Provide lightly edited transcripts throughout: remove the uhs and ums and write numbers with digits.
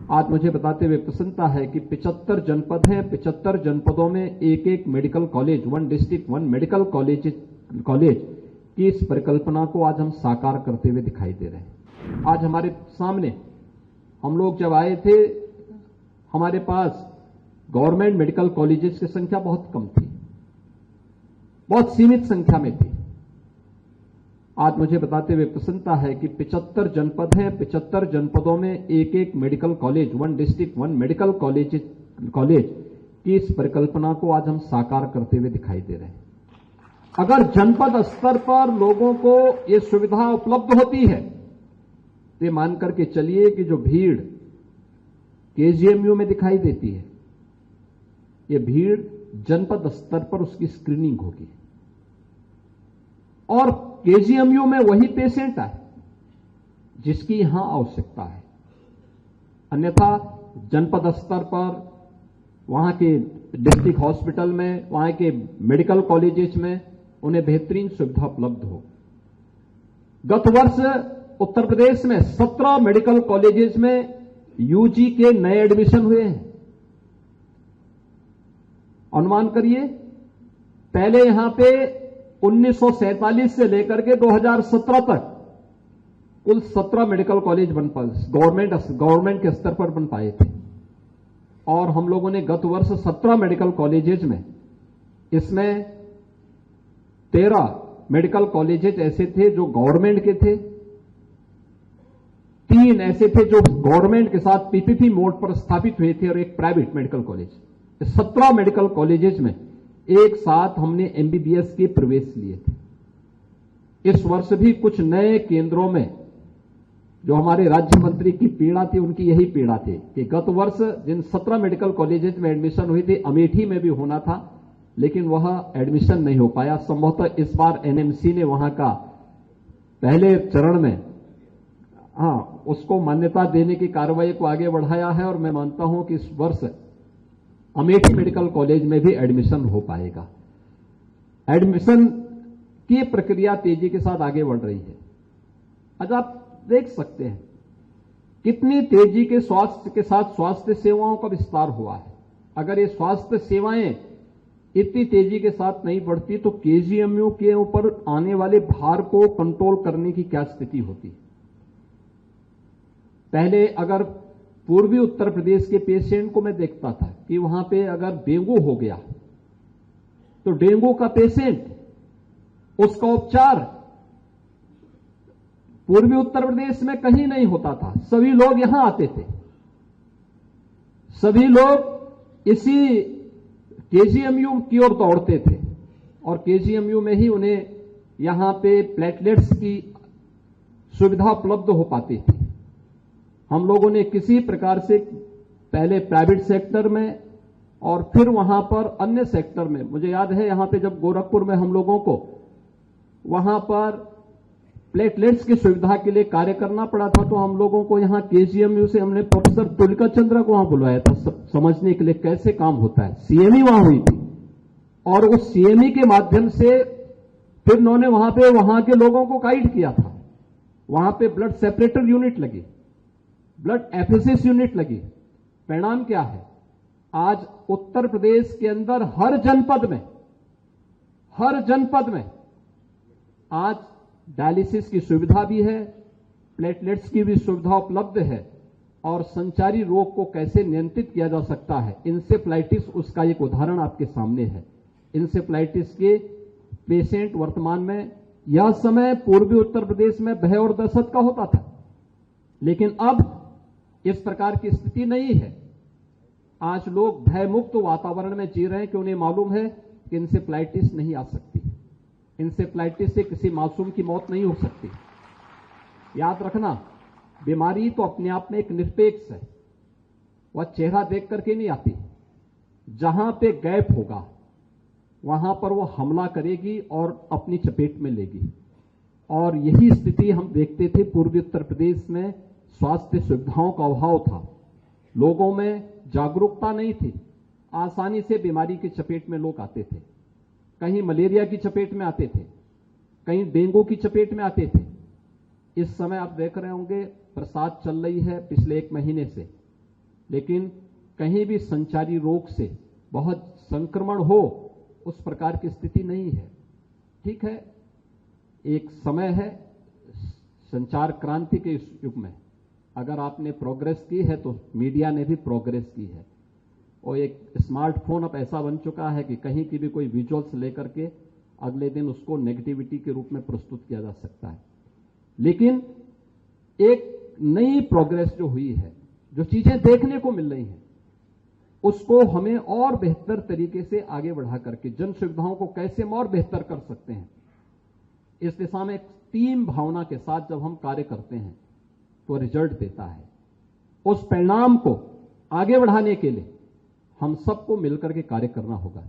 आज मुझे बताते हुए प्रसन्नता है कि 75 जनपद हैं, 75 जनपदों में एक एक medical college, 1 district 1 medical college की इस परिकल्पना को आज हम साकार करते हुए दिखाई दे रहे हैं। आज हमारे सामने हम लोग जब आए थे, हमारे पास गवर्नमेंट मेडिकल कॉलेजेस की संख्या बहुत कम थी, बहुत सीमित संख्या में थी। आज मुझे बताते हुए प्रसन्नता है कि 75 जनपद हैं, 75 जनपदों में एक एक medical college, 1 district 1 medical college की इस परिकल्पना को आज हम साकार करते हुए दिखाई दे रहे हैं। अगर जनपद स्तर पर लोगों को ये सुविधा उपलब्ध होती है तो मान करके चलिए कि जो भीड़ केजीएमयू में दिखाई देती है, ये भीड़ जनपद स्तर पर उसकी स्क्रीनिंग होगी और केजीएमयू में वही पेशेंट आए जिसकी यहां आवश्यकता है। अन्यथा जनपद स्तर पर वहां के डिस्ट्रिक्ट हॉस्पिटल में, वहां के मेडिकल कॉलेजेस में उन्हें बेहतरीन सुविधा उपलब्ध हो। गत वर्ष उत्तर प्रदेश में 17 मेडिकल कॉलेजेस में यूजी के नए एडमिशन हुए हैं। अनुमान करिए, पहले यहां पे 1947 से लेकर के 2017 तक कुल 17 मेडिकल कॉलेज बन पाए, गवर्नमेंट के स्तर पर बन पाए थे। और हम लोगों ने गत वर्ष 17 मेडिकल कॉलेजेस में, इसमें 13 मेडिकल कॉलेजेस ऐसे थे जो गवर्नमेंट के थे, 3 ऐसे थे जो गवर्नमेंट के साथ पीपीपी मोड पर स्थापित हुए थे और एक private medical college. 17 medical colleges में एक साथ हमने एमबीबीएस के प्रवेश लिए थे। इस वर्ष भी कुछ नए केंद्रों में जो हमारे राज्य मंत्री की पीड़ा थी, उनकी यही पीड़ा थी कि गत वर्ष जिन 17 मेडिकल कॉलेजेस में एडमिशन हुई थी, अमेठी में भी होना था लेकिन वह एडमिशन नहीं हो पाया। संभवतः इस बार एनएमसी ने वहां का पहले चरण में उसको मान्यता देने की कार्रवाई को आगे बढ़ाया है और मैं मानता हूं कि इस वर्ष अमेठी मेडिकल कॉलेज में भी एडमिशन हो पाएगा। एडमिशन की प्रक्रिया तेजी के साथ आगे बढ़ रही है। आज आप देख सकते हैं कितनी तेजी के साथ स्वास्थ्य सेवाओं का विस्तार हुआ है। अगर ये स्वास्थ्य सेवाएं इतनी तेजी के साथ नहीं बढ़ती तो केजीएमयू के ऊपर आने वाले भार को कंट्रोल करने की क्या स्थिति होती। पहले अगर पूर्वी उत्तर प्रदेश के पेशेंट को मैं देखता था कि वहां पे अगर डेंगू हो गया तो डेंगू का पेशेंट, उसका उपचार पूर्वी उत्तर प्रदेश में कहीं नहीं होता था, सभी लोग यहां आते थे। सभी लोग इसी केजीएमयू की ओर दौड़ते थे और केजीएमयू में ही उन्हें यहां पे प्लेटलेट्स की सुविधा उपलब्ध हो पाती थी। हम लोगों ने किसी प्रकार से पहले प्राइवेट सेक्टर में और फिर वहां पर अन्य सेक्टर में, मुझे याद है यहां पे जब गोरखपुर में हम लोगों को वहां पर प्लेटलेट्स की सुविधा के लिए कार्य करना पड़ा था तो हम लोगों को यहां केजीएमयू से हमने प्रोफेसर तुलिका चंद्रा को वहां बुलवाया था समझने के लिए कैसे काम होता है। सीएमई वहां हुई थी और उस सीएमई के माध्यम से फिर उन्होंने वहां के लोगों को गाइड किया था। वहां पे ब्लड सेपरेटर यूनिट लगी, ब्लड एफिसिस यूनिट लगी। परिणाम क्या है, आज उत्तर प्रदेश के अंदर हर जनपद में आज डायलिसिस की सुविधा भी है, प्लेटलेट्स की भी सुविधा उपलब्ध है और संचारी रोग को कैसे नियंत्रित किया जा सकता है। इंसेफ्लाइटिस उसका एक उदाहरण आपके सामने है। इंसेफ्लाइटिस के पेशेंट वर्तमान में, यह समय पूर्वी उत्तर प्रदेश में भय और दहशत का होता था लेकिन अब इस प्रकार की स्थिति नहीं है। आज लोग भयमुक्त वातावरण में जी रहे हैं कि उन्हें मालूम है कि इंसेफ्लाइटिस नहीं आ सकती, इंसेफ्लाइटिस से किसी मासूम की मौत नहीं हो सकती। याद रखना, बीमारी तो अपने आप में एक निरपेक्ष है, वह चेहरा देख करके नहीं आती। जहां पे गैप होगा वहां पर वो हमला करेगी और अपनी चपेट में लेगी। और यही स्थिति हम देखते थे पूर्वी उत्तर प्रदेश में। स्वास्थ्य सुविधाओं का अभाव था, लोगों में जागरूकता नहीं थी, आसानी से बीमारी की चपेट में लोग आते थे। कहीं मलेरिया की चपेट में आते थे, कहीं डेंगू की चपेट में आते थे। इस समय आप देख रहे होंगे बरसात चल रही है पिछले 1 महीने से, लेकिन कहीं भी संचारी रोग से बहुत संक्रमण हो उस प्रकार की स्थिति नहीं है। ठीक है, एक समय है संचार क्रांति के इस युग में अगर आपने प्रोग्रेस की है तो मीडिया ने भी प्रोग्रेस की है, और एक स्मार्टफोन अब ऐसा बन चुका है कि कहीं की भी कोई विजुअल्स लेकर के अगले दिन उसको नेगेटिविटी के रूप में प्रस्तुत किया जा सकता है। लेकिन एक नई प्रोग्रेस जो हुई है, जो चीजें देखने को मिल रही हैं, उसको हमें और बेहतर तरीके से आगे बढ़ा करके जन सुविधाओं को कैसे हम और बेहतर कर सकते हैं, इस दिशा में एक टीम भावना के साथ जब हम कार्य करते हैं तो रिजल्ट देता है। उस परिणाम को आगे बढ़ाने के लिए हम सबको मिलकर के कार्य करना होगा।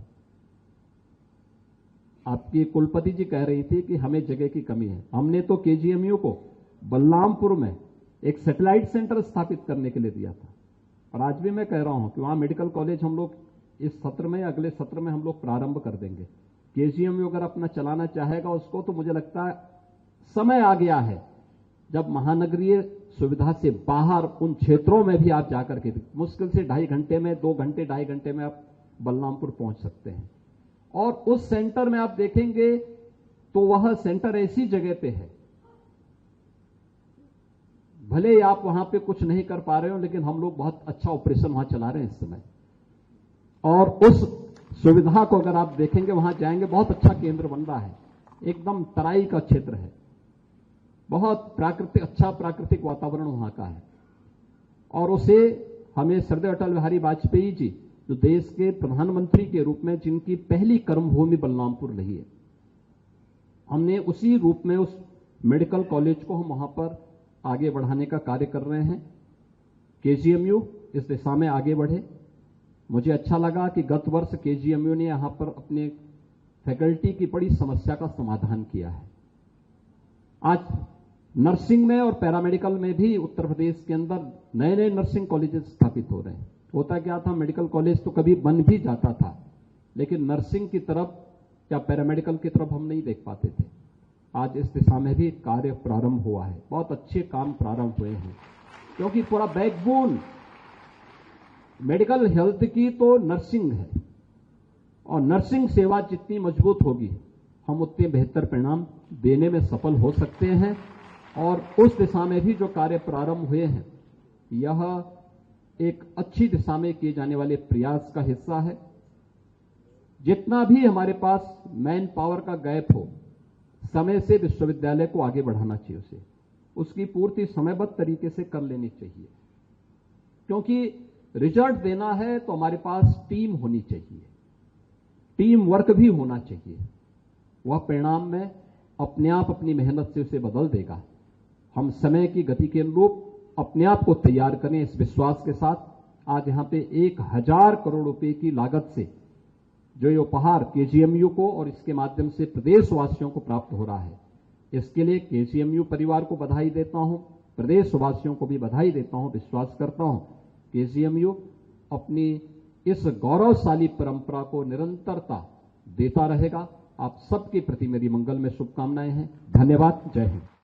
आपकी कुलपति जी कह रही थी कि हमें जगह की कमी है। हमने तो केजीएमयू को बलरामपुर में एक सैटेलाइट सेंटर स्थापित करने के लिए दिया था, और आज भी मैं कह रहा हूं कि वहां मेडिकल कॉलेज हम लोग इस सत्र में, अगले सत्र में हम लोग प्रारंभ कर देंगे। केजीएमयू अगर अपना चलाना चाहेगा उसको, तो मुझे लगता है समय आ गया है जब महानगरीय सुविधा से बाहर उन क्षेत्रों में भी आप जाकर के मुश्किल से 2.5 घंटे में 2 घंटे 2.5 घंटे में आप बलरामपुर पहुंच सकते हैं। और उस सेंटर में आप देखेंगे तो वह सेंटर ऐसी जगह पे है, भले ही आप वहां पे कुछ नहीं कर पा रहे हो, लेकिन हम लोग बहुत अच्छा ऑपरेशन वहां चला रहे हैं इस समय। और उस सुविधा को अगर आप देखेंगे, वहां जाएंगे, बहुत अच्छा केंद्र बन रहा है, एकदम तराई का क्षेत्र है, बहुत प्राकृतिक, अच्छा प्राकृतिक वातावरण वहां का है। और उसे हमें श्रद्धेय अटल बिहारी वाजपेयी जी, जो देश के प्रधानमंत्री के रूप में जिनकी पहली कर्मभूमि बलरामपुर रही है, हमने उसी रूप में उस मेडिकल कॉलेज को हम वहां पर आगे बढ़ाने का कार्य कर रहे हैं। केजीएमयू इस दिशा में आगे बढ़े। मुझे अच्छा लगा कि गत वर्ष केजीएमयू ने यहां पर अपने फैकल्टी की बड़ी समस्या का समाधान किया है। आज नर्सिंग में और पैरामेडिकल में भी उत्तर प्रदेश के अंदर नए नए नर्सिंग कॉलेजेस स्थापित हो रहे हैं। होता क्या था, मेडिकल कॉलेज तो कभी बन भी जाता था, लेकिन नर्सिंग की तरफ या पैरामेडिकल की तरफ हम नहीं देख पाते थे। आज इस दिशा में भी कार्य प्रारंभ हुआ है, बहुत अच्छे काम प्रारंभ हुए हैं, क्योंकि पूरा बैकबोन मेडिकल हेल्थ की तो नर्सिंग है, और नर्सिंग सेवा जितनी मजबूत होगी हम उतने बेहतर परिणाम देने में सफल हो सकते हैं। और उस दिशा में भी जो कार्य प्रारंभ हुए हैं, यह एक अच्छी दिशा में किए जाने वाले प्रयास का हिस्सा है। जितना भी हमारे पास मैन पावर का गैप हो, समय से विश्वविद्यालय को आगे बढ़ाना चाहिए, उसे उसकी पूर्ति समयबद्ध तरीके से कर लेनी चाहिए, क्योंकि रिजल्ट देना है तो हमारे पास टीम होनी चाहिए, टीम वर्क भी होना चाहिए। वह परिणाम में अपने आप अपनी मेहनत से उसे बदल देगा। हम समय की गति के अनुरूप अपने आप को तैयार करें, इस विश्वास के साथ आज यहां पे 1000 करोड़ रुपए की लागत से जो ये उपहार केजीएमयू को और इसके माध्यम से प्रदेशवासियों को प्राप्त हो रहा है, इसके लिए केजीएमयू परिवार को बधाई देता हूं, प्रदेशवासियों को भी बधाई देता हूं। विश्वास करता हूं केजीएमयू अपनी इस गौरवशाली परंपरा को निरंतरता देता रहेगा। आप सबके प्रति मेरी मंगल में शुभकामनाएं हैं। धन्यवाद। जय हिंद।